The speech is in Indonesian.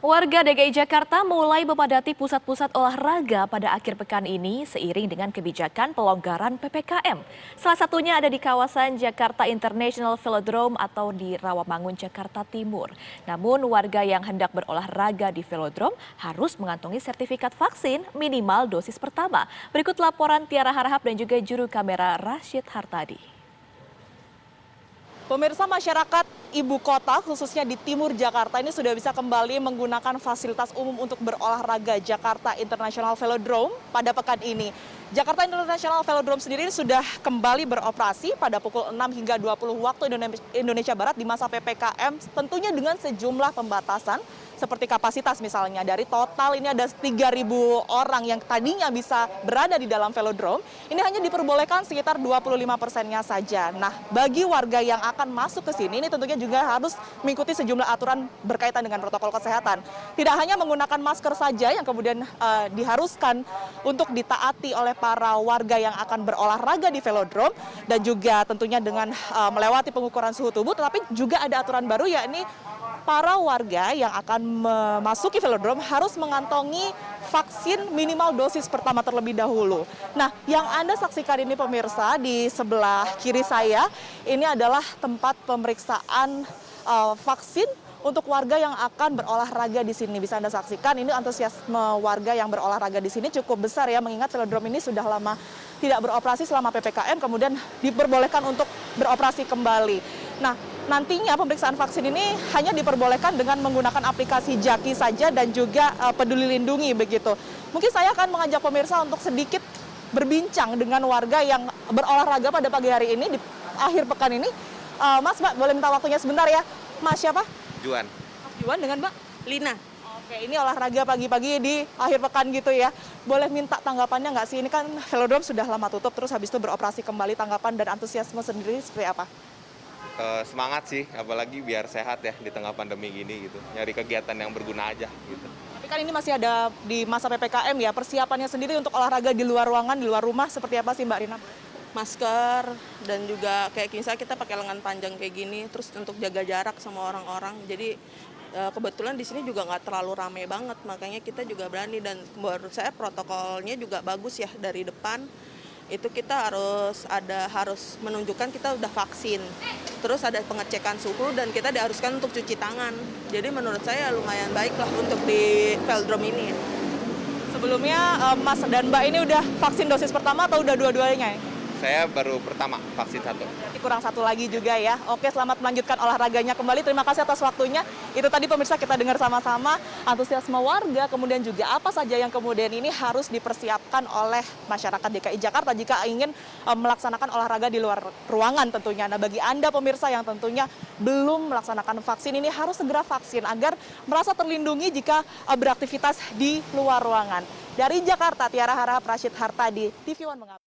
Warga DKI Jakarta mulai memadati pusat-pusat olahraga pada akhir pekan ini seiring dengan kebijakan pelonggaran PPKM. Salah satunya ada di kawasan Jakarta International Velodrome atau di Rawamangun, Jakarta Timur. Namun warga yang hendak berolahraga di velodrome harus mengantongi sertifikat vaksin minimal dosis pertama. Berikut laporan Tiara Harahap dan juga juru kamera Rashid Hartadi. Pemirsa, masyarakat ibu kota khususnya di timur Jakarta ini sudah bisa kembali menggunakan fasilitas umum untuk berolahraga Jakarta International Velodrome pada pekan ini. Jakarta International Velodrome sendiri sudah kembali beroperasi pada pukul 6 hingga 20 waktu Indonesia Barat di masa PPKM, tentunya dengan sejumlah pembatasan seperti kapasitas misalnya. Dari total ini ada 3.000 orang yang tadinya bisa berada di dalam velodrome, ini hanya diperbolehkan sekitar 25%-nya saja. Nah, bagi warga yang akan masuk ke sini, ini tentunya juga harus mengikuti sejumlah aturan berkaitan dengan protokol kesehatan. Tidak hanya menggunakan masker saja yang kemudian diharuskan untuk ditaati oleh para warga yang akan berolahraga di velodrome, dan juga tentunya dengan melewati pengukuran suhu tubuh, tetapi juga ada aturan baru, yakni para warga yang akan memasuki velodrome harus mengantongi vaksin minimal dosis pertama terlebih dahulu. Nah, yang Anda saksikan ini pemirsa di sebelah kiri saya, ini adalah tempat pemeriksaan vaksin untuk warga yang akan berolahraga di sini. Bisa Anda saksikan, ini antusiasme warga yang berolahraga di sini cukup besar ya, mengingat velodrome ini sudah lama tidak beroperasi selama PPKM, kemudian diperbolehkan untuk beroperasi kembali. Nah, nantinya pemeriksaan vaksin ini hanya diperbolehkan dengan menggunakan aplikasi Jaki saja dan juga Peduli Lindungi begitu. Mungkin saya akan mengajak pemirsa untuk sedikit berbincang dengan warga yang berolahraga pada pagi hari ini di akhir pekan ini. Mas, Mbak, boleh minta waktunya sebentar ya? Mas siapa? Juan. Mas Juan, dengan Mbak? Lina. Oke, ini olahraga pagi-pagi di akhir pekan gitu ya. Boleh minta tanggapannya nggak sih? Ini kan velodrome sudah lama tutup, terus habis itu beroperasi kembali, tanggapan dan antusiasme sendiri seperti apa? Semangat sih, apalagi biar sehat ya di tengah pandemi gini gitu. Nyari kegiatan yang berguna aja gitu. Tapi kan ini masih ada di masa PPKM ya, persiapannya sendiri untuk olahraga di luar ruangan, di luar rumah seperti apa sih Mbak Rina? Masker dan juga kayak misalnya kita pakai lengan panjang kayak gini, terus untuk jaga jarak sama orang-orang. Jadi kebetulan di sini juga nggak terlalu ramai banget, makanya kita juga berani, dan menurut saya protokolnya juga bagus ya. Dari depan itu kita harus menunjukkan kita udah vaksin, terus ada pengecekan suhu dan kita diharuskan untuk cuci tangan. Jadi menurut saya lumayan baik lah untuk di velodrome ini. Sebelumnya Mas dan Mbak ini udah vaksin dosis pertama atau udah dua-duanya ya? Saya baru pertama vaksin 1. Berarti kurang 1 lagi juga ya. Oke, selamat melanjutkan olahraganya kembali. Terima kasih atas waktunya. Itu tadi pemirsa kita dengar sama-sama antusiasme warga, kemudian juga apa saja yang kemudian ini harus dipersiapkan oleh masyarakat DKI Jakarta jika ingin melaksanakan olahraga di luar ruangan tentunya. Nah, bagi Anda pemirsa yang tentunya belum melaksanakan vaksin, ini harus segera vaksin agar merasa terlindungi jika beraktivitas di luar ruangan. Dari Jakarta, Tiara Harahap, Rashid Hartadi, TV One mengabari.